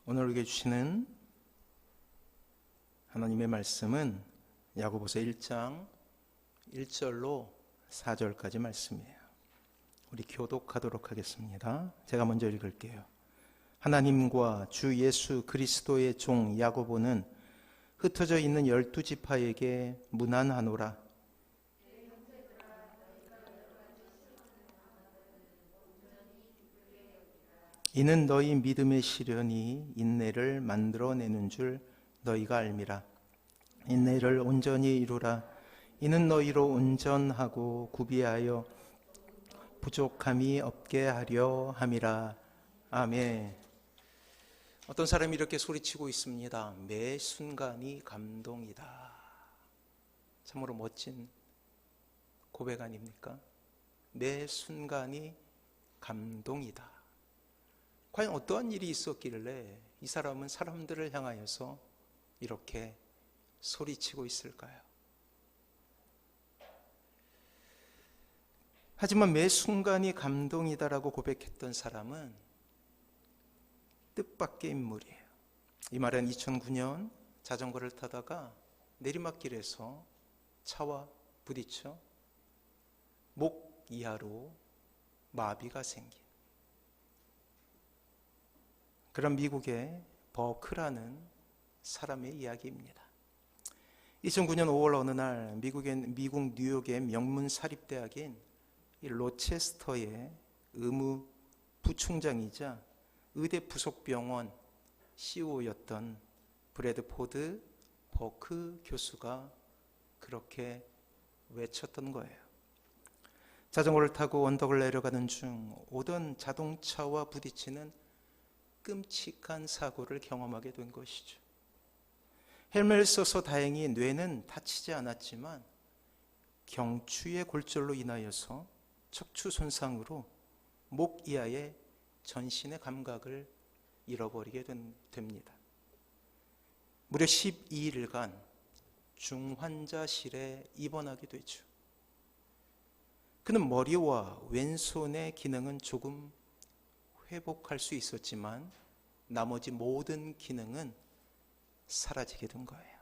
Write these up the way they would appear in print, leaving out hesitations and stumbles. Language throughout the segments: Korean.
오늘 우리에게 주시는 하나님의 말씀은 야고보서 1장 1절로 4절까지 말씀이에요. 우리 교독하도록 하겠습니다. 제가 먼저 읽을게요. 하나님과 주 예수 그리스도의 종 야고보는 흩어져 있는 12지파에게 문안하노라. 이는 너희 믿음의 시련이 인내를 만들어내는 줄 너희가 알미라. 인내를 온전히 이루라. 이는 너희로 온전하고 구비하여 부족함이 없게 하려 함이라. 아멘. 어떤 사람이 이렇게 소리치고 있습니다. 매 순간이 감동이다. 참으로 멋진 고백 아닙니까? 매 순간이 감동이다. 과연 어떠한 일이 있었길래 이 사람은 사람들을 향하여서 이렇게 소리치고 있을까요? 하지만 매 순간이 감동이다라고 고백했던 사람은 뜻밖의 인물이에요. 이 말은 2009년 자전거를 타다가 내리막길에서 차와 부딪혀 목 이하로 마비가 생긴 그런 미국의 버크라는 사람의 이야기입니다. 2009년 5월 어느 날 미국 뉴욕의 명문 사립대학인 이 로체스터의 의무 부총장이자 의대 부속병원 CEO였던 브래드포드 버크 교수가 그렇게 외쳤던 거예요. 자전거를 타고 언덕을 내려가는 중 오던 자동차와 부딪히는 끔찍한 사고를 경험하게 된 것이죠. 헬멧을 써서 다행히 뇌는 다치지 않았지만 경추의 골절로 인하여서 척추 손상으로 목 이하의 전신의 감각을 잃어버리게 됩니다. 무려 12일간 중환자실에 입원하게 되죠. 그는 머리와 왼손의 기능은 조금 회복할 수 있었지만 나머지 모든 기능은 사라지게 된 거예요.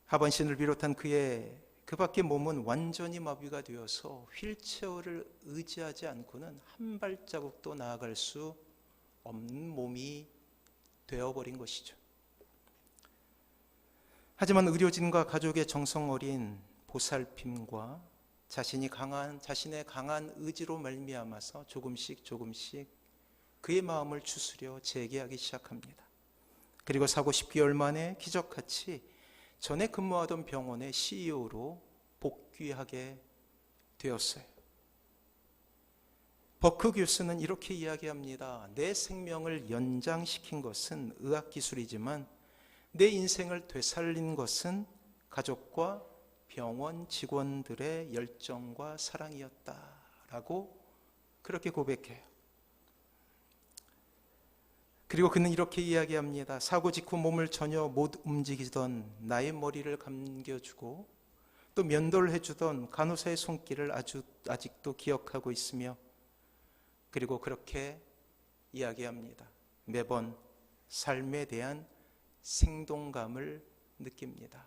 하반신을 비롯한 그 밖의 몸은 완전히 마비가 되어서 휠체어를 의지하지 않고는 한 발자국도 나아갈 수 없는 몸이 되어버린 것이죠. 하지만 의료진과 가족의 정성 어린 보살핌과 자신의 강한 의지로 말미암아서 조금씩 그의 마음을 추스려 재개하기 시작합니다. 그리고 사고 10개월 만에 기적같이 전에 근무하던 병원의 CEO로 복귀하게 되었어요. 버크 교수는 이렇게 이야기합니다. 내 생명을 연장시킨 것은 의학기술이지만 내 인생을 되살린 것은 가족과 병원 직원들의 열정과 사랑이었다라고 그렇게 고백해요. 그리고 그는 이렇게 이야기합니다. 사고 직후 몸을 전혀 못 움직이던 나의 머리를 감겨주고 또 면도를 해주던 간호사의 손길을 아직도 기억하고 있으며 그리고 그렇게 이야기합니다. 매번 삶에 대한 생동감을 느낍니다.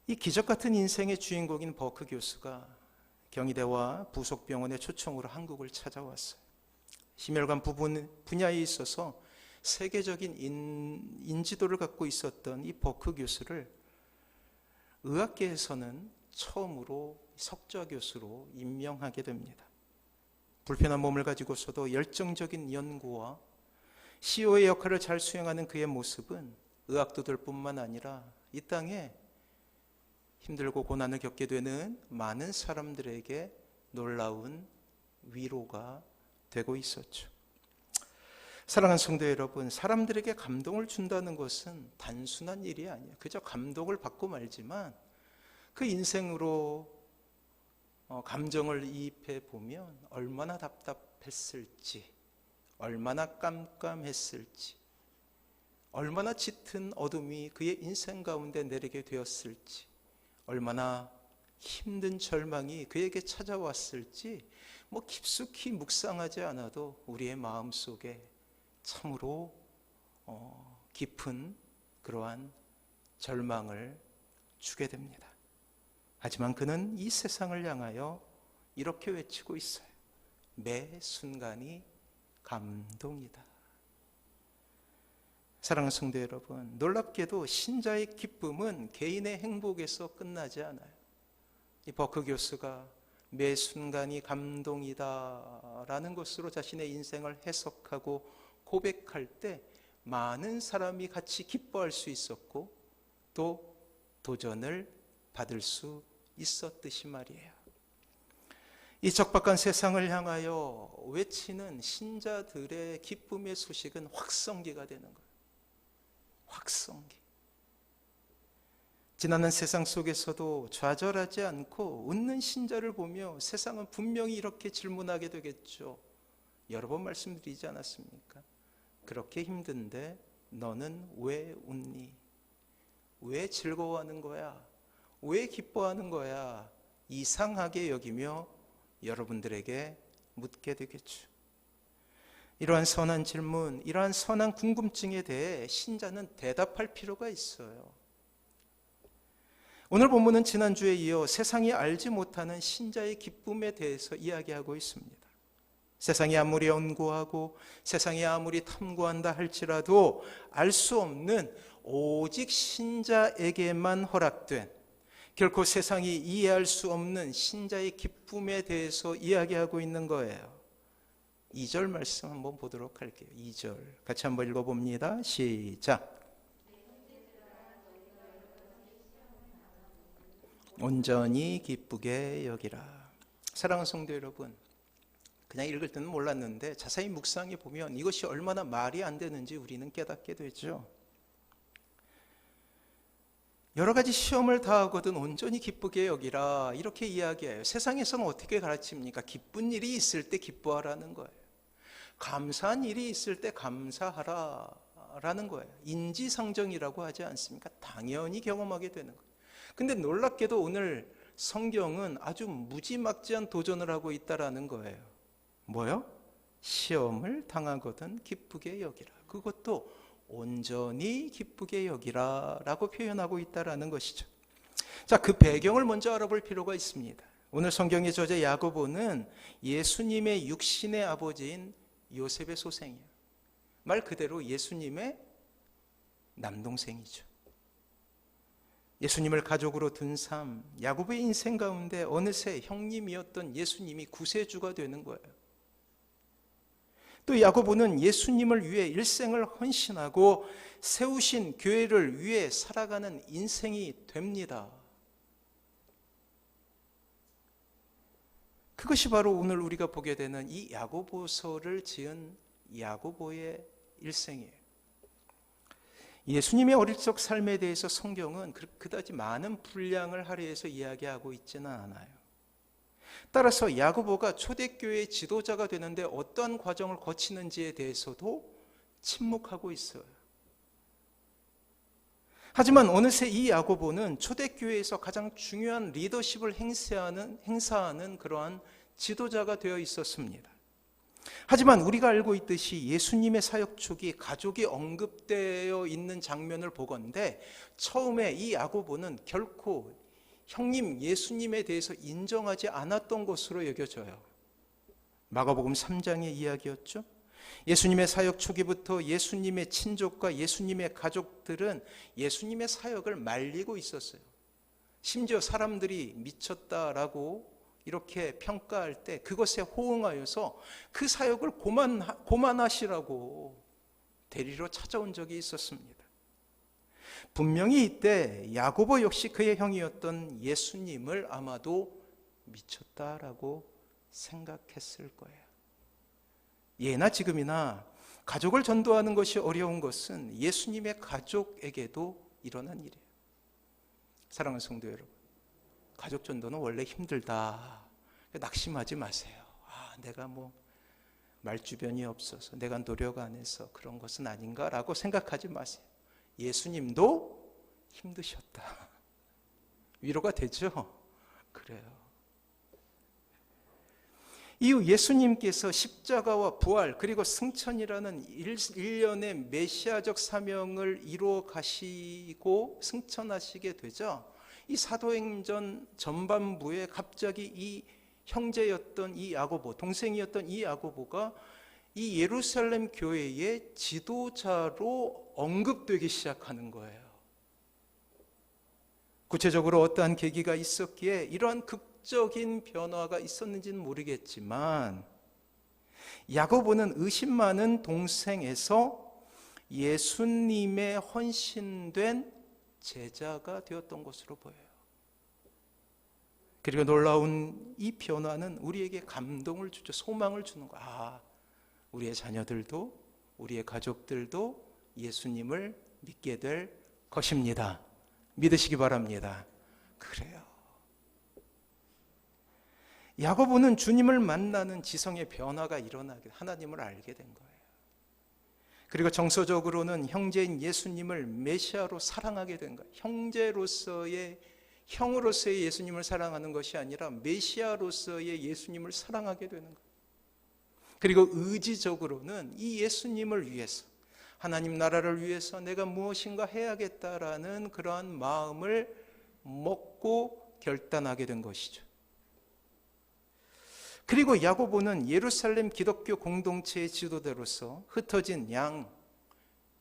이 기적같은 인생의 주인공인 버크 교수가 경희대와 부속병원의 초청으로 한국을 찾아왔어요. 심혈관 분야에 있어서 세계적인 인지도를 갖고 있었던 이 버크 교수를 의학계에서는 처음으로 석좌 교수로 임명하게 됩니다. 불편한 몸을 가지고서도 열정적인 연구와 CEO의 역할을 잘 수행하는 그의 모습은 의학도들 뿐만 아니라 이 땅에 힘들고 고난을 겪게 되는 많은 사람들에게 놀라운 위로가 되고 있었죠. 사랑하는 성도 여러분, 사람들에게 감동을 준다는 것은 단순한 일이 아니에요. 그저 감동을 받고 말지만 그 인생으로 감정을 이입해 보면 얼마나 답답했을지, 얼마나 깜깜했을지, 얼마나 짙은 어둠이 그의 인생 가운데 내리게 되었을지, 얼마나 힘든 절망이 그에게 찾아왔을지 깊숙이 묵상하지 않아도 우리의 마음속에 참으로 깊은 그러한 절망을 주게 됩니다. 하지만 그는 이 세상을 향하여 이렇게 외치고 있어요. 매 순간이 감동이다. 사랑하는 성도 여러분, 놀랍게도 신자의 기쁨은 개인의 행복에서 끝나지 않아요. 이 버크 교수가 매 순간이 감동이다 라는 것으로 자신의 인생을 해석하고 고백할 때 많은 사람이 같이 기뻐할 수 있었고 또 도전을 받을 수 있었듯이 말이에요. 이 적박한 세상을 향하여 외치는 신자들의 기쁨의 소식은 확성기가 되는 거예요. 확성기. 지나는 세상 속에서도 좌절하지 않고 웃는 신자를 보며 세상은 분명히 이렇게 질문하게 되겠죠. 여러 번 말씀드리지 않았습니까? 그렇게 힘든데 너는 왜 웃니? 왜 즐거워하는 거야? 왜 기뻐하는 거야? 이상하게 여기며 여러분들에게 묻게 되겠죠. 이러한 선한 질문, 이러한 선한 궁금증에 대해 신자는 대답할 필요가 있어요. 오늘 본문은 지난주에 이어 세상이 알지 못하는 신자의 기쁨에 대해서 이야기하고 있습니다. 세상이 아무리 연구하고 세상이 아무리 탐구한다 할지라도 알 수 없는 오직 신자에게만 허락된, 결코 세상이 이해할 수 없는 신자의 기쁨에 대해서 이야기하고 있는 거예요. 2절 말씀 한번 보도록 할게요. 2절 같이 한번 읽어봅니다. 시작. 온전히 기쁘게 여기라. 사랑하는 성도 여러분, 그냥 읽을 때는 몰랐는데 자세히 묵상해 보면 이것이 얼마나 말이 안 되는지 우리는 깨닫게 되죠. 여러 가지 시험을 다하거든 온전히 기쁘게 여기라 이렇게 이야기해요. 세상에서는 어떻게 가르칩니까? 기쁜 일이 있을 때 기뻐하라는 거예요. 감사한 일이 있을 때 감사하라라는 거예요. 인지상정이라고 하지 않습니까? 당연히 경험하게 되는 거예요. 근데 놀랍게도 오늘 성경은 아주 무지막지한 도전을 하고 있다라는 거예요. 뭐요? 시험을 당하거든 기쁘게 여기라. 그것도 온전히 기쁘게 여기라 라고 표현하고 있다라는 것이죠. 자, 그 배경을 먼저 알아볼 필요가 있습니다. 오늘 성경의 저자 야고보는 예수님의 육신의 아버지인 요셉의 소생이에요. 말 그대로 예수님의 남동생이죠. 예수님을 가족으로 둔 삶, 야고보의 인생 가운데 어느새 형님이었던 예수님이 구세주가 되는 거예요. 또 야고보는 예수님을 위해 일생을 헌신하고 세우신 교회를 위해 살아가는 인생이 됩니다. 그것이 바로 오늘 우리가 보게 되는 이 야고보서를 지은 야고보의 일생이에요. 예수님의 어릴 적 삶에 대해서 성경은 그다지 많은 분량을 할애해서 이야기하고 있지는 않아요. 따라서 야고보가 초대교회의 지도자가 되는데 어떠한 과정을 거치는지에 대해서도 침묵하고 있어요. 하지만 어느새 이 야고보는 초대교회에서 가장 중요한 리더십을 행사하는 그러한 지도자가 되어 있었습니다. 하지만 우리가 알고 있듯이 예수님의 사역 초기 가족이 언급되어 있는 장면을 보건대 처음에 이 야고보는 결코 형님 예수님에 대해서 인정하지 않았던 것으로 여겨져요. 마가복음 3장의 이야기였죠. 예수님의 사역 초기부터 예수님의 친족과 예수님의 가족들은 예수님의 사역을 말리고 있었어요. 심지어 사람들이 미쳤다라고 이렇게 평가할 때 그것에 호응하여서 그 사역을 고만하시라고 데리러 찾아온 적이 있었습니다. 분명히 이때 야고보 역시 그의 형이었던 예수님을 아마도 미쳤다라고 생각했을 거예요. 예나 지금이나 가족을 전도하는 것이 어려운 것은 예수님의 가족에게도 일어난 일이에요. 사랑하는 성도 여러분, 가족 전도는 원래 힘들다. 낙심하지 마세요. 내가 말주변이 없어서 내가 노력 안 해서 그런 것은 아닌가라고 생각하지 마세요. 예수님도 힘드셨다. 위로가 되죠? 그래요. 이후 예수님께서 십자가와 부활 그리고 승천이라는 일련의 메시아적 사명을 이루어 가시고 승천하시게 되자 이 사도행전 전반부에 갑자기 이 형제였던 이 야고보, 동생이었던 이 야고보가 이 예루살렘 교회의 지도자로 언급되기 시작하는 거예요. 구체적으로 어떠한 계기가 있었기에 이러한 극적인 변화가 있었는지는 모르겠지만 야고보는 의심 많은 동생에서 예수님의 헌신된 제자가 되었던 것으로 보여요. 그리고 놀라운 이 변화는 우리에게 감동을 주죠. 소망을 주는 거야. 우리의 자녀들도 우리의 가족들도 예수님을 믿게 될 것입니다. 믿으시기 바랍니다. 그래요. 야고보는 주님을 만나는 지성의 변화가 일어나게 하나님을 알게 된 거예요. 그리고 정서적으로는 형제인 예수님을 메시아로 사랑하게 된 거예요. 형으로서의 예수님을 사랑하는 것이 아니라 메시아로서의 예수님을 사랑하게 되는 거예요. 그리고 의지적으로는 이 예수님을 위해서 하나님 나라를 위해서 내가 무엇인가 해야겠다라는 그러한 마음을 먹고 결단하게 된 것이죠. 그리고 야고보는 예루살렘 기독교 공동체의 지도자로서 흩어진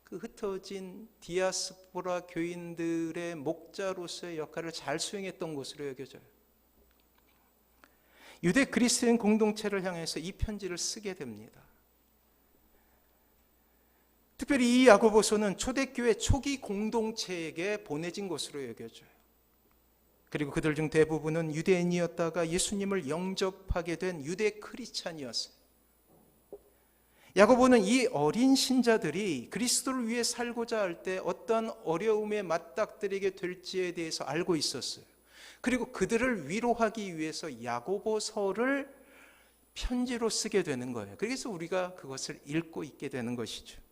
그 흩어진 디아스포라 교인들의 목자로서의 역할을 잘 수행했던 것으로 여겨져요. 유대 그리스도인 공동체를 향해서 이 편지를 쓰게 됩니다. 특별히 이 야고보서는 초대교회 초기 공동체에게 보내진 것으로 여겨져요. 그리고 그들 중 대부분은 유대인이었다가 예수님을 영접하게 된 유대 크리스찬이었어요. 야고보는 이 어린 신자들이 그리스도를 위해 살고자 할 때 어떤 어려움에 맞닥뜨리게 될지에 대해서 알고 있었어요. 그리고 그들을 위로하기 위해서 야고보서를 편지로 쓰게 되는 거예요. 그래서 우리가 그것을 읽고 있게 되는 것이죠.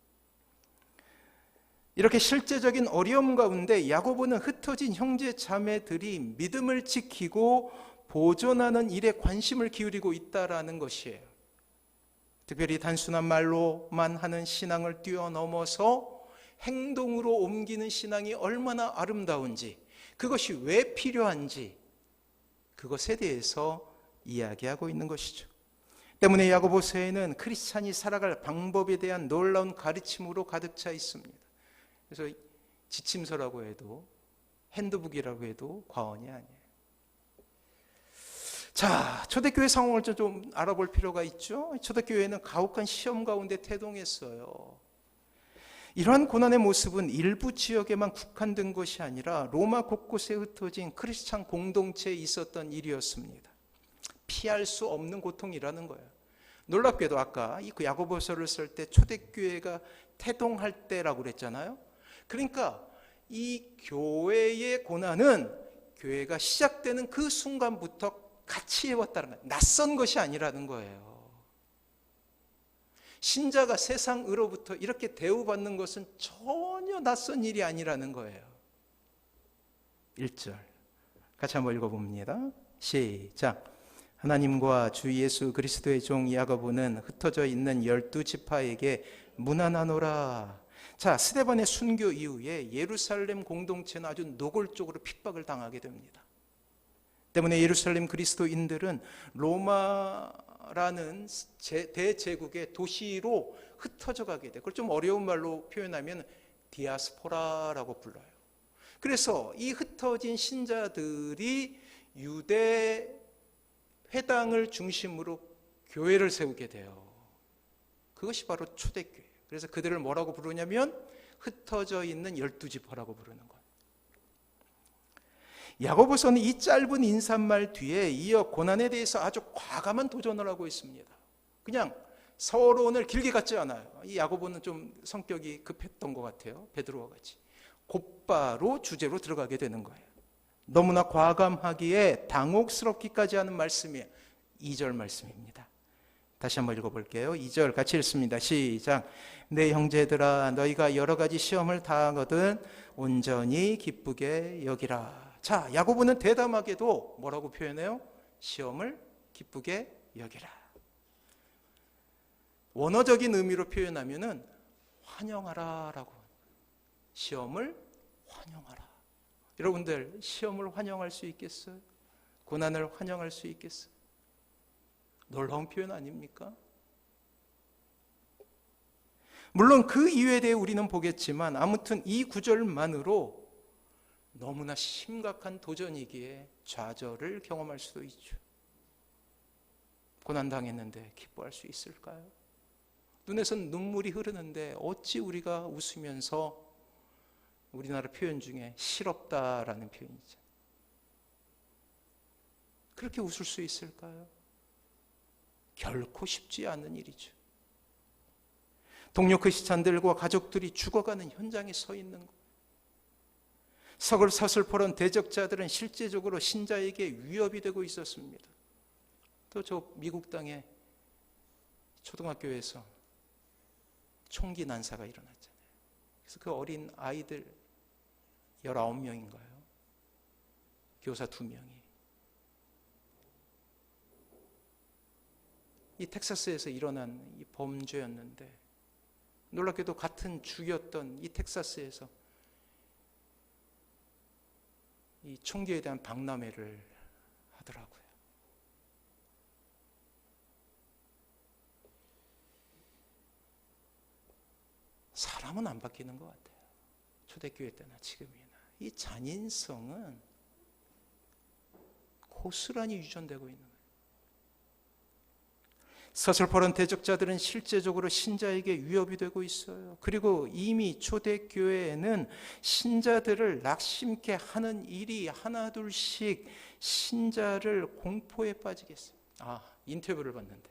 이렇게 실제적인 어려움 가운데 야고보는 흩어진 형제 자매들이 믿음을 지키고 보존하는 일에 관심을 기울이고 있다라는 것이에요. 특별히 단순한 말로만 하는 신앙을 뛰어넘어서 행동으로 옮기는 신앙이 얼마나 아름다운지, 그것이 왜 필요한지 그것에 대해서 이야기하고 있는 것이죠. 때문에 야고보서에는 크리스찬이 살아갈 방법에 대한 놀라운 가르침으로 가득 차 있습니다. 그래서 지침서라고 해도 핸드북이라고 해도 과언이 아니에요. 자, 초대교회 상황을 좀 알아볼 필요가 있죠. 초대교회는 가혹한 시험 가운데 태동했어요. 이러한 고난의 모습은 일부 지역에만 국한된 것이 아니라 로마 곳곳에 흩어진 크리스찬 공동체에 있었던 일이었습니다. 피할 수 없는 고통이라는 거예요. 놀랍게도 아까 그 야고보서를 쓸 때 초대교회가 태동할 때라고 그랬잖아요. 그러니까 이 교회의 고난은 교회가 시작되는 그 순간부터 같이 해왔다는 거예요. 낯선 것이 아니라는 거예요. 신자가 세상으로부터 이렇게 대우받는 것은 전혀 낯선 일이 아니라는 거예요. 1절 같이 한번 읽어봅니다. 시작. 하나님과 주 예수 그리스도의 종 야고보는 흩어져 있는 12지파에게 문안하노라. 자, 스데반의 순교 이후에 예루살렘 공동체는 아주 노골적으로 핍박을 당하게 됩니다. 때문에 예루살렘 그리스도인들은 로마라는 대제국의 도시로 흩어져 가게 돼요. 그걸 좀 어려운 말로 표현하면 디아스포라라고 불러요. 그래서 이 흩어진 신자들이 유대 회당을 중심으로 교회를 세우게 돼요. 그것이 바로 초대교회. 그래서 그들을 뭐라고 부르냐면 흩어져 있는 12지파라고 부르는 거예요. 야고보서는 이 짧은 인사말 뒤에 이어 고난에 대해서 아주 과감한 도전을 하고 있습니다. 그냥 서론을 길게 갖지 않아요. 이 야고보는 좀 성격이 급했던 것 같아요. 베드로와 같이. 곧바로 주제로 들어가게 되는 거예요. 너무나 과감하기에 당혹스럽기까지 하는 말씀이 2절 말씀입니다. 다시 한번 읽어볼게요. 2절 같이 읽습니다. 시작. 내 형제들아 너희가 여러 가지 시험을 당하거든 온전히 기쁘게 여기라. 자, 야고보는 대담하게도 뭐라고 표현해요? 시험을 기쁘게 여기라. 원어적인 의미로 표현하면은 환영하라라고. 시험을 환영하라. 여러분들 시험을 환영할 수 있겠어요? 고난을 환영할 수 있겠어요? 놀라운 표현 아닙니까? 물론 그 이유에 대해 우리는 보겠지만 아무튼 이 구절만으로 너무나 심각한 도전이기에 좌절을 경험할 수도 있죠. 고난당했는데 기뻐할 수 있을까요? 눈에선 눈물이 흐르는데 어찌 우리가 웃으면서, 우리나라 표현 중에 실없다라는 표현이죠. 그렇게 웃을 수 있을까요? 결코 쉽지 않은 일이죠. 동료 크리스찬들과 가족들이 죽어가는 현장에 서 있는 것. 서슬퍼런 대적자들은 실제적으로 신자에게 위협이 되고 있었습니다. 또 저 미국 땅에 초등학교에서 총기 난사가 일어났잖아요. 그래서 그 어린 아이들 19명인가요? 교사 2명이 이 텍사스에서 일어난 이 범죄였는데, 놀랍게도 같은 주였던 이 텍사스에서 이 총기에 대한 박람회를 하더라고요. 사람은 안 바뀌는 것 같아요. 초대교회 때나 지금이나. 이 잔인성은 고스란히 유전되고 있는 거예요. 서슬퍼런 대적자들은 실제적으로 신자에게 위협이 되고 있어요. 그리고 이미 초대교회에는 신자들을 낙심케 하는 일이 하나둘씩 신자를 공포에 빠지게 했어요. 인터뷰를 봤는데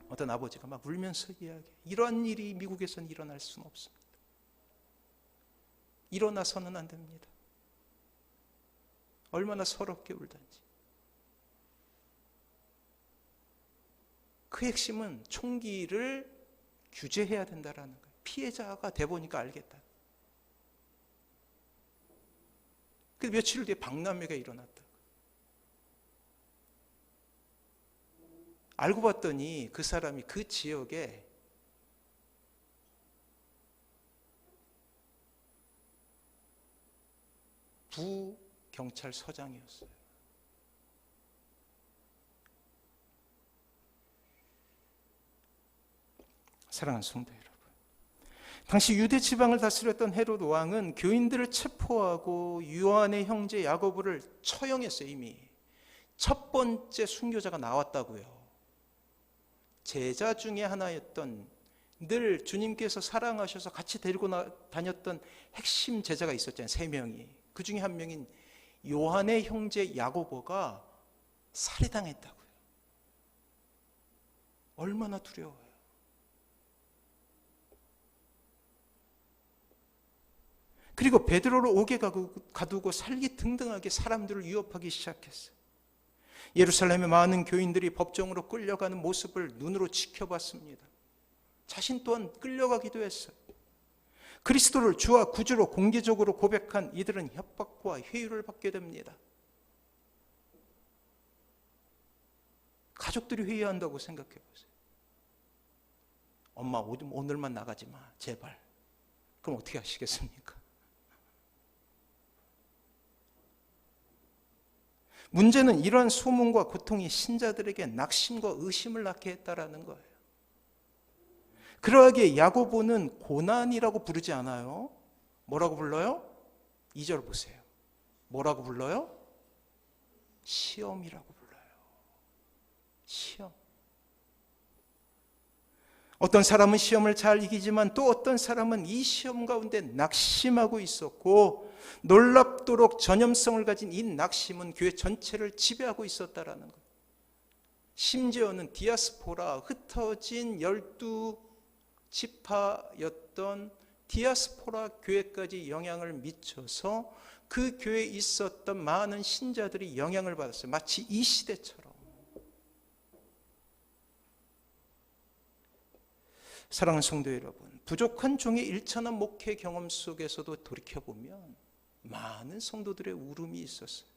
어떤 아버지가 막 울면서 이야기해요. 이러한 일이 미국에서는 일어날 수는 없습니다. 일어나서는 안 됩니다. 얼마나 서럽게 울던지. 그 핵심은 총기를 규제해야 된다라는 거예요. 피해자가 돼보니까 알겠다. 그 며칠 뒤에 박람회가 일어났다. 알고 봤더니 그 사람이 그 지역에 부경찰서장이었어요. 사랑하는 성도 여러분, 당시 유대 지방을 다스렸던 헤롯 왕은 교인들을 체포하고 요한의 형제 야고보를 처형했어요. 이미 첫 번째 순교자가 나왔다고요. 제자 중에 하나였던, 늘 주님께서 사랑하셔서 같이 데리고 다녔던 핵심 제자가 있었잖아요. 3명이. 그 중에 한 명인 요한의 형제 야고보가 살해당했다고요. 얼마나 두려워요. 그리고 베드로를 옥에 가두고 살기등등하게 사람들을 위협하기 시작했어요. 예루살렘의 많은 교인들이 법정으로 끌려가는 모습을 눈으로 지켜봤습니다. 자신 또한 끌려가기도 했어요. 그리스도를 주와 구주로 공개적으로 고백한 이들은 협박과 회유를 받게 됩니다. 가족들이 회유한다고 생각해 보세요. 엄마 오늘만 나가지 마, 제발. 그럼 어떻게 하시겠습니까? 문제는 이러한 소문과 고통이 신자들에게 낙심과 의심을 낳게 했다라는 거예요. 그러하기에 야고보는 고난이라고 부르지 않아요. 뭐라고 불러요? 2절 보세요. 뭐라고 불러요? 시험이라고 불러요. 시험. 어떤 사람은 시험을 잘 이기지만 또 어떤 사람은 이 시험 가운데 낙심하고 있었고, 놀랍도록 전염성을 가진 이 낙심은 교회 전체를 지배하고 있었다라는 것. 심지어는 디아스포라, 흩어진 12지파였던 디아스포라 교회까지 영향을 미쳐서 그 교회에 있었던 많은 신자들이 영향을 받았어요. 마치 이 시대처럼. 사랑하는 성도 여러분, 부족한 종의 일천한 목회 경험 속에서도 돌이켜보면 많은 성도들의 울음이 있었어요.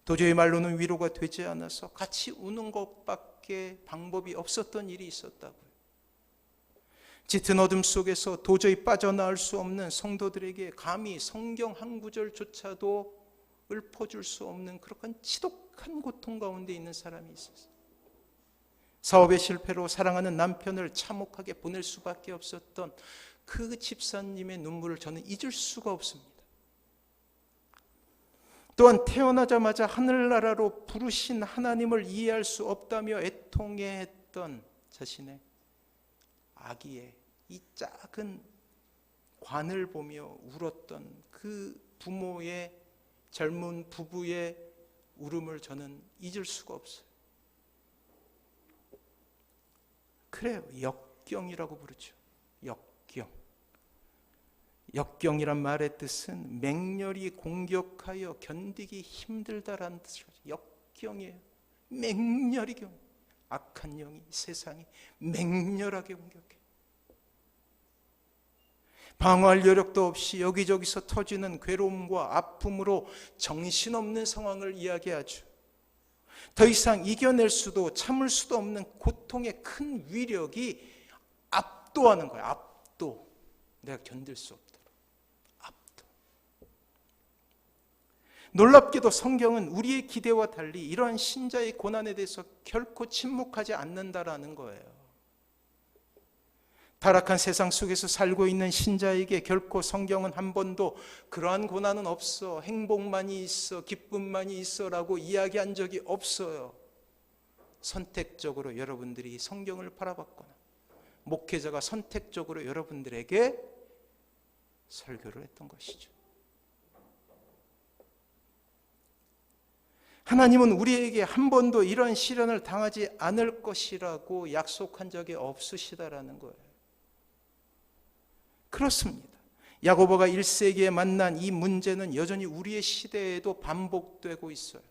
도저히 말로는 위로가 되지 않아서 같이 우는 것밖에 밖에 방법이 없었던 일이 있었다고요. 짙은 어둠 속에서 도저히 빠져나올 수 없는 성도들에게 감히 성경 한 구절조차도 읊어줄 수 없는 그런 지독한 고통 가운데 있는 사람이 있었어요. 사업의 실패로 사랑하는 남편을 참혹하게 보낼 수밖에 없었던 그 집사님의 눈물을 저는 잊을 수가 없습니다. 또한 태어나자마자 하늘나라로 부르신 하나님을 이해할 수 없다며 애통해했던 자신의 아기의 이 작은 관을 보며 울었던 그 부모의, 젊은 부부의 울음을 저는 잊을 수가 없어요. 그래요. 역경이라고 부르죠. 역경. 역경이란 말의 뜻은 맹렬히 공격하여 견디기 힘들다라는 뜻이죠. 역경이에요. 맹렬히 악한 영이, 세상이 맹렬하게 공격해. 방어할 여력도 없이 여기저기서 터지는 괴로움과 아픔으로 정신없는 상황을 이야기하죠. 더 이상 이겨낼 수도 참을 수도 없는 고통의 큰 위력이 압도하는 거예요. 압도. 내가 견딜 수 없도록. 압도. 놀랍게도 성경은 우리의 기대와 달리 이러한 신자의 고난에 대해서 결코 침묵하지 않는다라는 거예요. 타락한 세상 속에서 살고 있는 신자에게 결코 성경은 한 번도 그러한 고난은 없어, 행복만이 있어, 기쁨만이 있어 라고 이야기한 적이 없어요. 선택적으로 여러분들이 성경을 바라봤거나 목회자가 선택적으로 여러분들에게 설교를 했던 것이죠. 하나님은 우리에게 한 번도 이런 시련을 당하지 않을 것이라고 약속한 적이 없으시다라는 거예요. 그렇습니다. 야고보가 1세기에 만난 이 문제는 여전히 우리의 시대에도 반복되고 있어요.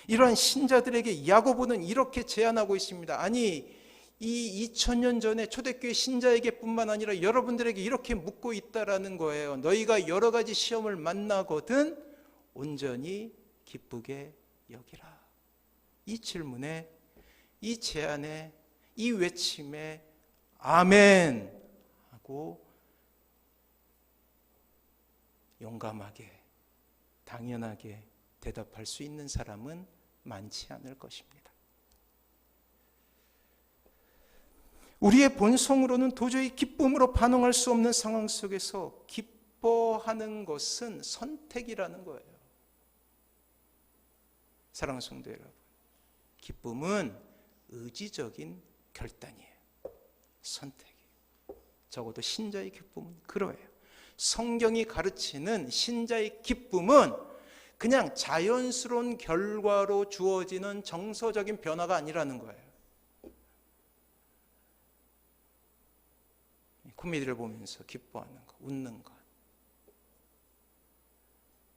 이러한 신자들에게 야고보는 이렇게 제안하고 있습니다. 아니, 이 2000년 전에 초대교회 신자에게 뿐만 아니라 여러분들에게 이렇게 묻고 있다라는 거예요. 너희가 여러 가지 시험을 만나거든 온전히 기쁘게 여기라. 이 질문에, 이 제안에, 이 외침에 아멘 하고 용감하게, 당연하게 대답할 수 있는 사람은 많지 않을 것입니다. 우리의 본성으로는 도저히 기쁨으로 반응할 수 없는 상황 속에서 기뻐하는 것은 선택이라는 거예요. 사랑하는 성도 여러분, 기쁨은 의지적인 결단이에요. 선택이에요. 적어도 신자의 기쁨은 그러해요. 성경이 가르치는 신자의 기쁨은 그냥 자연스러운 결과로 주어지는 정서적인 변화가 아니라는 거예요. 코미디를 보면서 기뻐하는 것, 웃는 것,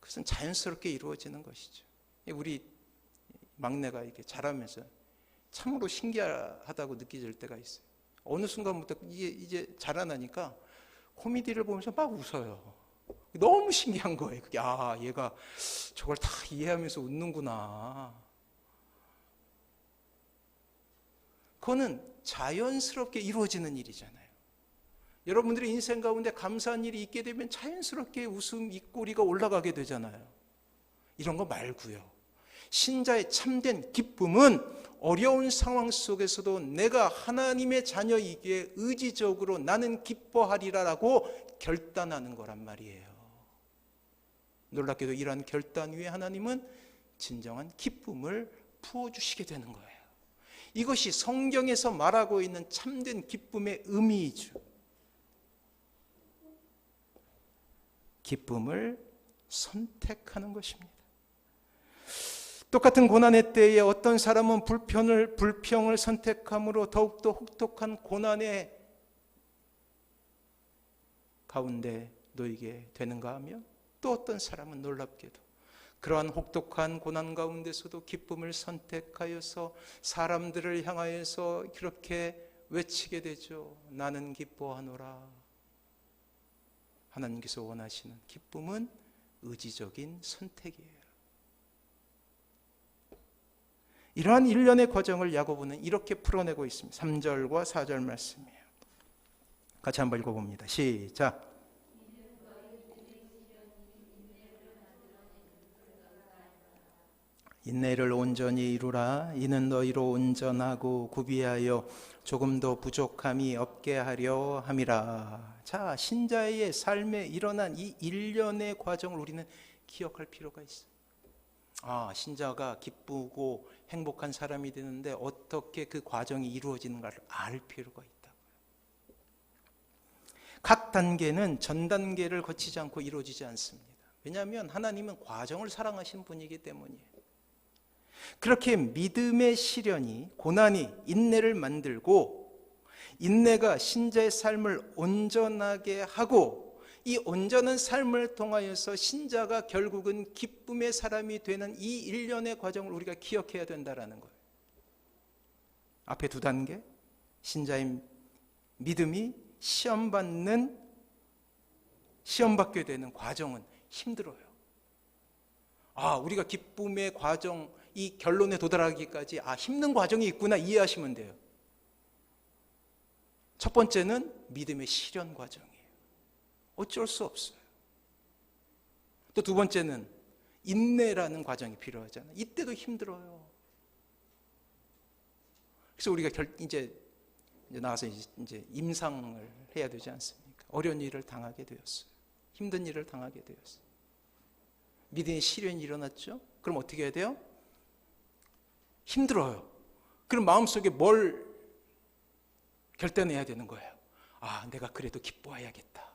그것은 자연스럽게 이루어지는 것이죠. 우리 막내가 이렇게 자라면서 참으로 신기하다고 느껴질 때가 있어요. 어느 순간부터 이제 자라나니까 코미디를 보면서 막 웃어요. 너무 신기한 거예요. 그게 얘가 저걸 다 이해하면서 웃는구나. 그거는 자연스럽게 이루어지는 일이잖아요. 여러분들의 인생 가운데 감사한 일이 있게 되면 자연스럽게 웃음 입꼬리가 올라가게 되잖아요. 이런 거 말고요. 신자의 참된 기쁨은 어려운 상황 속에서도 내가 하나님의 자녀이기에 의지적으로 나는 기뻐하리라라고 결단하는 거란 말이에요. 놀랍게도 이러한 결단 위에 하나님은 진정한 기쁨을 부어주시게 되는 거예요. 이것이 성경에서 말하고 있는 참된 기쁨의 의미이죠. 기쁨을 선택하는 것입니다. 똑같은 고난의 때에 어떤 사람은 불평을 선택함으로 더욱더 혹독한 고난의 가운데 놓이게 되는가 하면 또 어떤 사람은 놀랍게도 그러한 혹독한 고난 가운데서도 기쁨을 선택하여서 사람들을 향하여서 그렇게 외치게 되죠. 나는 기뻐하노라. 하나님께서 원하시는 기쁨은 의지적인 선택이에요. 이러한 일련의 과정을 야고보는 이렇게 풀어내고 있습니다. 3절과 4절 말씀이에요. 같이 한번 읽어봅니다. 시작. 인내를 온전히 이루라. 이는 너희로 온전하고 구비하여 조금도 부족함이 없게 하려 함이라. 자, 신자의 삶에 일어난 이 일련의 과정을 우리는 기억할 필요가 있어요. 신자가 기쁘고 행복한 사람이 되는데 어떻게 그 과정이 이루어지는가를 알 필요가 있다고요. 각 단계는 전 단계를 거치지 않고 이루어지지 않습니다. 왜냐하면 하나님은 과정을 사랑하시는 분이기 때문이에요. 그렇게 믿음의 시련이, 고난이 인내를 만들고, 인내가 신자의 삶을 온전하게 하고, 이 온전한 삶을 통하여서 신자가 결국은 기쁨의 사람이 되는 이 일련의 과정을 우리가 기억해야 된다는 거예요. 앞에 두 단계, 신자의 믿음이 시험받게 되는 과정은 힘들어요. 우리가 기쁨의 과정, 이 결론에 도달하기까지 힘든 과정이 있구나 이해하시면 돼요. 첫 번째는 믿음의 실현 과정이에요. 어쩔 수 없어요. 또 두 번째는 인내라는 과정이 필요하잖아요. 이때도 힘들어요. 그래서 우리가 이제 나와서 이제 임상을 해야 되지 않습니까? 어려운 일을 당하게 되었어요. 힘든 일을 당하게 되었어요. 믿음의 시련이 일어났죠? 그럼 어떻게 해야 돼요? 힘들어요. 그럼 마음속에 뭘 결단해야 되는 거예요? 내가 그래도 기뻐해야겠다.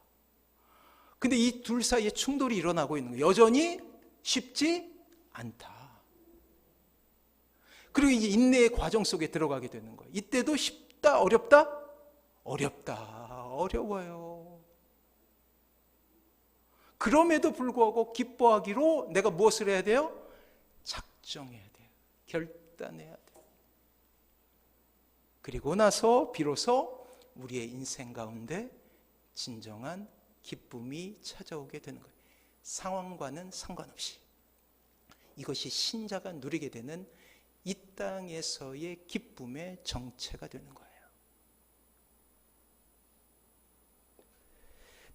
근데 이 둘 사이에 충돌이 일어나고 있는 거예요. 여전히 쉽지 않다. 그리고 이제 인내의 과정 속에 들어가게 되는 거예요. 이때도 쉽다, 어렵다? 어렵다, 어려워요. 그럼에도 불구하고 기뻐하기로 내가 무엇을 해야 돼요? 작정해야 돼요. 결단해야 돼요. 그리고 나서 비로소 우리의 인생 가운데 진정한 기쁨이 찾아오게 되는 거예요. 상황과는 상관없이. 이것이 신자가 누리게 되는 이 땅에서의 기쁨의 정체가 되는 거예요.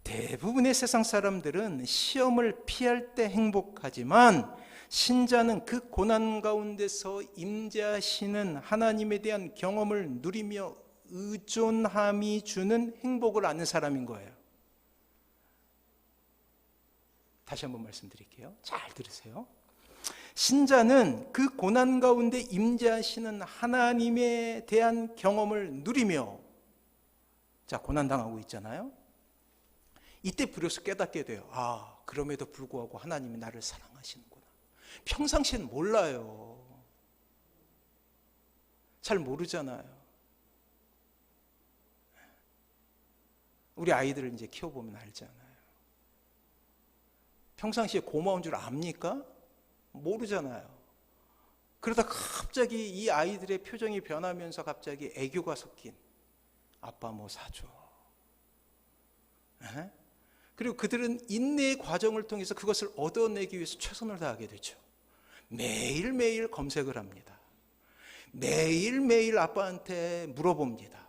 대부분의 세상 사람들은 시험을 피할 때 행복하지만 신자는 그 고난 가운데서 임재하시는 하나님에 대한 경험을 누리며 의존함이 주는 행복을 아는 사람인 거예요. 다시 한번 말씀드릴게요. 잘 들으세요. 신자는 그 고난 가운데 임재하시는 하나님에 대한 경험을 누리며, 고난당하고 있잖아요. 이때 비로소 깨닫게 돼요. 그럼에도 불구하고 하나님이 나를 사랑하시는구나. 평상시엔 몰라요. 잘 모르잖아요. 우리 아이들을 이제 키워보면 알잖아요. 평상시에 고마운 줄 압니까? 모르잖아요. 그러다 갑자기 이 아이들의 표정이 변하면서 갑자기 애교가 섞인 아빠 뭐 사줘. 그리고 그들은 인내의 과정을 통해서 그것을 얻어내기 위해서 최선을 다하게 되죠. 매일매일 검색을 합니다. 매일매일 아빠한테 물어봅니다.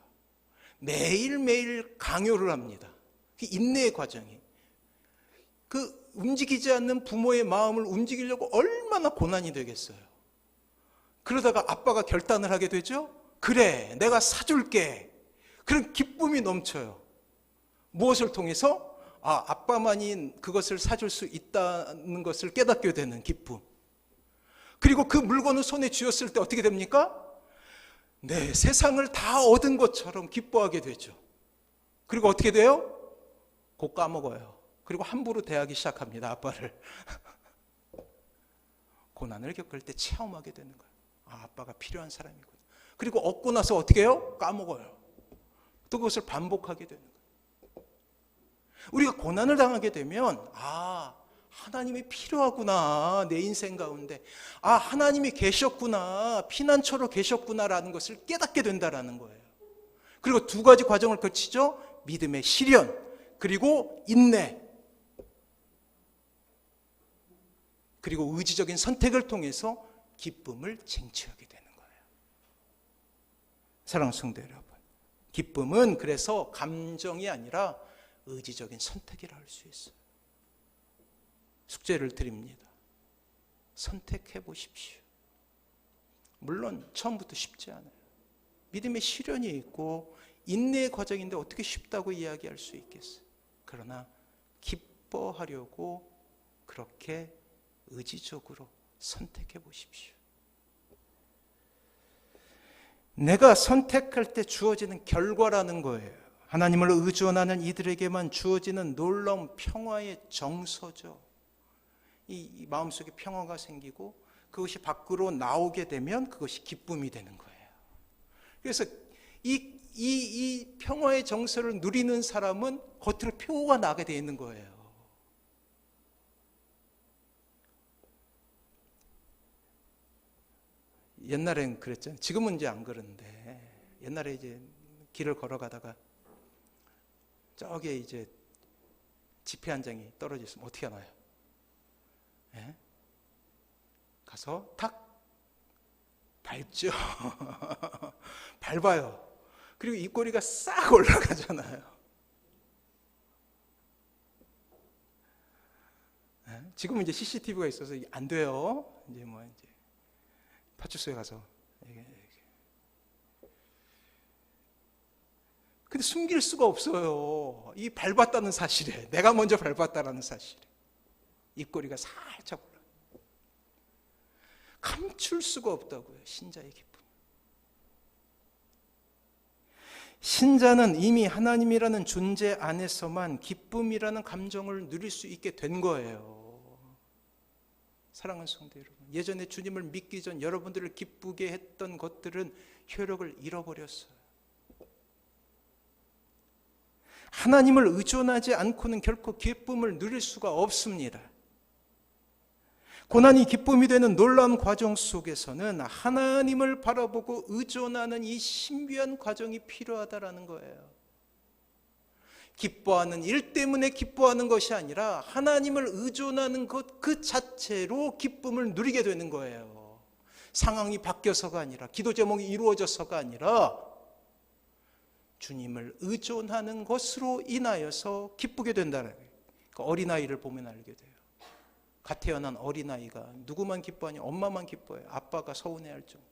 매일매일 강요를 합니다. 인내의 과정이. 움직이지 않는 부모의 마음을 움직이려고 얼마나 고난이 되겠어요. 그러다가 아빠가 결단을 하게 되죠. 그래, 내가 사줄게. 그런 기쁨이 넘쳐요. 무엇을 통해서? 아빠만이 그것을 사줄 수 있다는 것을 깨닫게 되는 기쁨. 그리고 그 물건을 손에 쥐었을 때 어떻게 됩니까? 네, 세상을 다 얻은 것처럼 기뻐하게 되죠. 그리고 어떻게 돼요? 곧 까먹어요. 그리고 함부로 대하기 시작합니다. 아빠를. 고난을 겪을 때 체험하게 되는 거예요. 아빠가 필요한 사람이구나. 그리고 얻고 나서 어떻게 해요? 까먹어요. 또 그것을 반복하게 되는 거예요. 우리가 고난을 당하게 되면 하나님이 필요하구나. 내 인생 가운데. 하나님이 계셨구나. 피난처로 계셨구나라는 것을 깨닫게 된다는 거예요. 그리고 두 가지 과정을 거치죠. 믿음의 실현, 그리고 인내. 그리고 의지적인 선택을 통해서 기쁨을 쟁취하게 되는 거예요. 사랑하는 성도 여러분, 기쁨은 그래서 감정이 아니라 의지적인 선택이라 할 수 있어요. 숙제를 드립니다. 선택해 보십시오. 물론 처음부터 쉽지 않아요. 믿음의 시련이 있고 인내의 과정인데 어떻게 쉽다고 이야기할 수 있겠어요? 그러나 기뻐하려고 그렇게 의지적으로 선택해 보십시오. 내가 선택할 때 주어지는 결과라는 거예요. 하나님을 의존하는 이들에게만 주어지는 놀라운 평화의 정서죠. 이 마음속에 평화가 생기고 그것이 밖으로 나오게 되면 그것이 기쁨이 되는 거예요. 그래서 이 평화의 정서를 누리는 사람은 겉으로 표가 나게 되어 있는 거예요. 옛날엔 그랬잖아요. 지금은 이제 안 그런데 옛날에 이제 길을 걸어가다가 저기에 이제 지폐 한 장이 떨어져 있으면 어떻게 하나요? 예? 가서 탁 밟죠. 밟아요. 그리고 입꼬리가 싹 올라가잖아요. 예? 지금은 이제 CCTV가 있어서 안 돼요. 이제 뭐 이제 파출소에 가서 근데 숨길 수가 없어요. 이 밟았다는 사실에, 내가 먼저 밟았다라는 사실에 입꼬리가 살짝 올라. 감출 수가 없다고요. 신자의 기쁨. 신자는 이미 하나님이라는 존재 안에서만 기쁨이라는 감정을 누릴 수 있게 된 거예요. 사랑하는 성도 여러분, 예전에 주님을 믿기 전 여러분들을 기쁘게 했던 것들은 효력을 잃어버렸어요. 하나님을 의존하지 않고는 결코 기쁨을 누릴 수가 없습니다. 고난이 기쁨이 되는 놀라운 과정 속에서는 하나님을 바라보고 의존하는 이 신비한 과정이 필요하다라는 거예요. 기뻐하는 일 때문에 기뻐하는 것이 아니라 하나님을 의존하는 것 그 자체로 기쁨을 누리게 되는 거예요. 상황이 바뀌어서가 아니라, 기도 제목이 이루어져서가 아니라 주님을 의존하는 것으로 인하여서 기쁘게 된다는 거예요. 그 어린아이를 보면 알게 돼요. 갓 태어난 어린아이가 누구만 기뻐하냐? 엄마만 기뻐해요. 아빠가 서운해할 정도.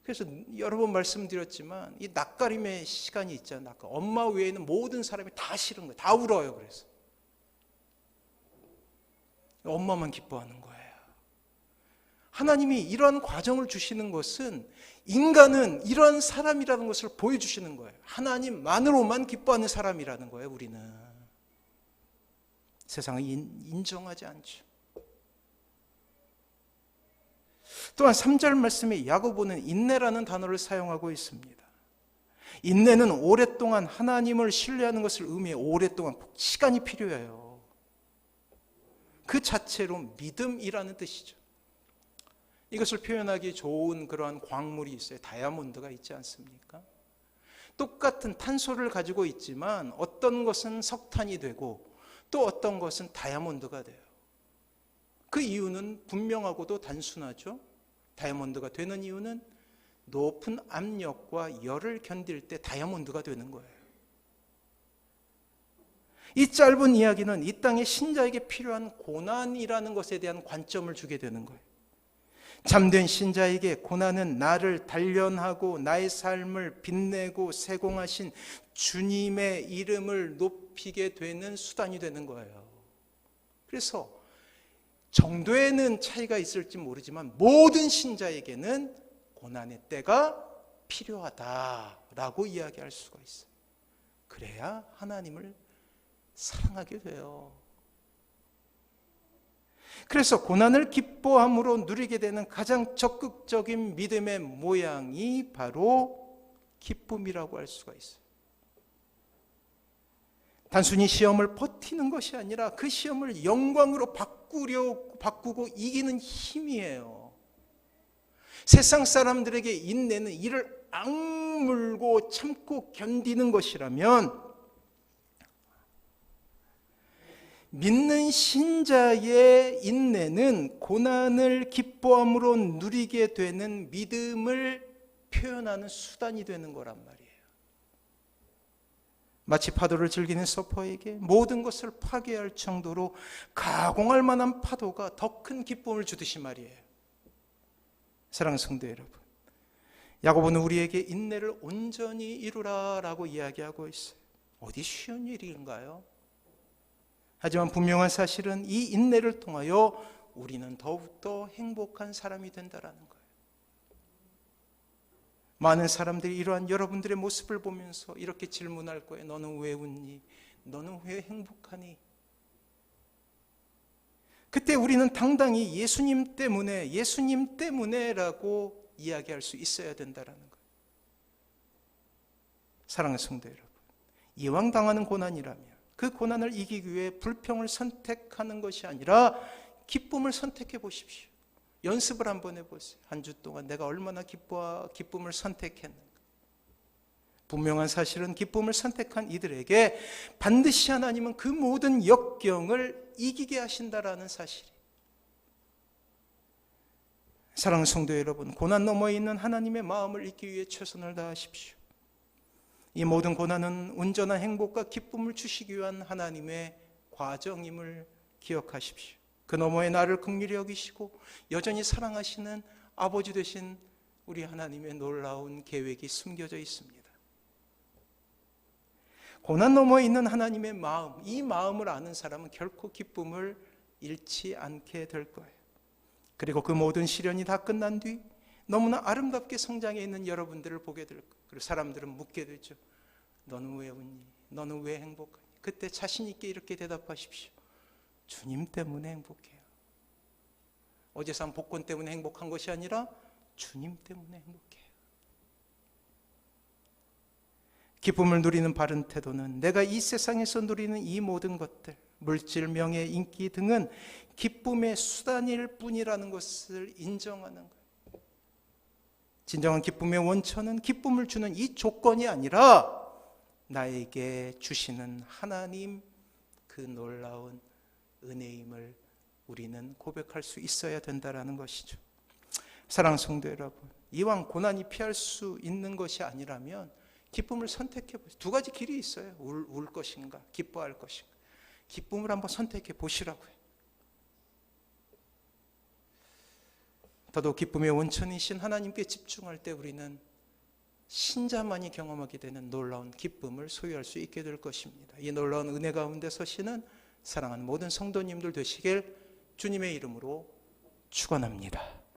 그래서 여러 번 말씀드렸지만 이 낯가림의 시간이 있잖아요. 엄마 외에는 모든 사람이 다 싫은 거예요. 다 울어요. 그래서 엄마만 기뻐하는 거예요. 하나님이 이러한 과정을 주시는 것은 인간은 이러한 사람이라는 것을 보여주시는 거예요. 하나님만으로만 기뻐하는 사람이라는 거예요. 우리는 세상은 인정하지 않죠. 또한 3절 말씀에 야고보는 인내라는 단어를 사용하고 있습니다. 인내는 오랫동안 하나님을 신뢰하는 것을 의미해요. 오랫동안 시간이 필요해요. 그 자체로 믿음이라는 뜻이죠. 이것을 표현하기 좋은 그러한 광물이 있어요. 다이아몬드가 있지 않습니까? 똑같은 탄소를 가지고 있지만 어떤 것은 석탄이 되고 또 어떤 것은 다이아몬드가 돼요. 그 이유는 분명하고도 단순하죠. 다이아몬드가 되는 이유는 높은 압력과 열을 견딜 때 다이아몬드가 되는 거예요. 이 짧은 이야기는 이 땅의 신자에게 필요한 고난이라는 것에 대한 관점을 주게 되는 거예요. 참된 신자에게 고난은 나를 단련하고 나의 삶을 빛내고 세공하신 주님의 이름을 높이게 되는 수단이 되는 거예요. 그래서 정도에는 차이가 있을지 모르지만 모든 신자에게는 고난의 때가 필요하다라고 이야기할 수가 있어요. 그래야 하나님을 사랑하게 돼요. 그래서 고난을 기뻐함으로 누리게 되는 가장 적극적인 믿음의 모양이 바로 기쁨이라고 할 수가 있어요. 단순히 시험을 버티는 것이 아니라 그 시험을 영광으로 바꾸고 이기는 힘이에요. 세상 사람들에게 인내는 이를 악물고 참고 견디는 것이라면 믿는 신자의 인내는 고난을 기뻐함으로 누리게 되는 믿음을 표현하는 수단이 되는 거란 말이에요. 마치 파도를 즐기는 서퍼에게 모든 것을 파괴할 정도로 가공할 만한 파도가 더 큰 기쁨을 주듯이 말이에요. 사랑하는 성도 여러분, 야고보는 우리에게 인내를 온전히 이루라라고 이야기하고 있어요. 어디 쉬운 일인가요? 하지만 분명한 사실은 이 인내를 통하여 우리는 더욱더 행복한 사람이 된다라는 거예요. 많은 사람들이 이러한 여러분들의 모습을 보면서 이렇게 질문할 거예요. 너는 왜 웃니? 너는 왜 행복하니? 그때 우리는 당당히 예수님 때문에라고 이야기할 수 있어야 된다라는 거예요. 사랑하는 성도 여러분, 이왕 당하는 고난이라면 그 고난을 이기기 위해 불평을 선택하는 것이 아니라 기쁨을 선택해 보십시오. 연습을 한번 해보세요. 한 주 동안 내가 얼마나 기쁨을 선택했는가. 분명한 사실은 기쁨을 선택한 이들에게 반드시 하나님은 그 모든 역경을 이기게 하신다라는 사실이에요. 사랑하는 성도 여러분, 고난 너머에 있는 하나님의 마음을 잊기 위해 최선을 다하십시오. 이 모든 고난은 온전한 행복과 기쁨을 주시기 위한 하나님의 과정임을 기억하십시오. 그 너머에 나를 긍휼히 여기시고 여전히 사랑하시는 아버지 되신 우리 하나님의 놀라운 계획이 숨겨져 있습니다. 고난 너머에 있는 하나님의 마음, 이 마음을 아는 사람은 결코 기쁨을 잃지 않게 될 거예요. 그리고 그 모든 시련이 다 끝난 뒤 너무나 아름답게 성장해 있는 여러분들을 보게 될 거예요. 그리고 사람들은 묻게 되죠. 너는 왜 웃니? 너는 왜 행복하니? 그때 자신 있게 이렇게 대답하십시오. 주님 때문에 행복해요. 어제 산 복권 때문에 행복한 것이 아니라 주님 때문에 행복해요. 기쁨을 누리는 바른 태도는 내가 이 세상에서 누리는 이 모든 것들, 물질, 명예, 인기 등은 기쁨의 수단일 뿐이라는 것을 인정하는 거예요. 진정한 기쁨의 원천은 기쁨을 주는 이 조건이 아니라 나에게 주시는 하나님 그 놀라운 은혜임을 우리는 고백할 수 있어야 된다는 것이죠. 사랑하는 성도 여러분, 이왕 고난이 피할 수 있는 것이 아니라면 기쁨을 선택해 보세요. 두 가지 길이 있어요. 울 것인가, 기뻐할 것인가. 기쁨을 한번 선택해 보시라고요. 더더욱 기쁨의 원천이신 하나님께 집중할 때 우리는 신자만이 경험하게 되는 놀라운 기쁨을 소유할 수 있게 될 것입니다. 이 놀라운 은혜 가운데 서시는 사랑하는 모든 성도님들 되시길 주님의 이름으로 축원합니다.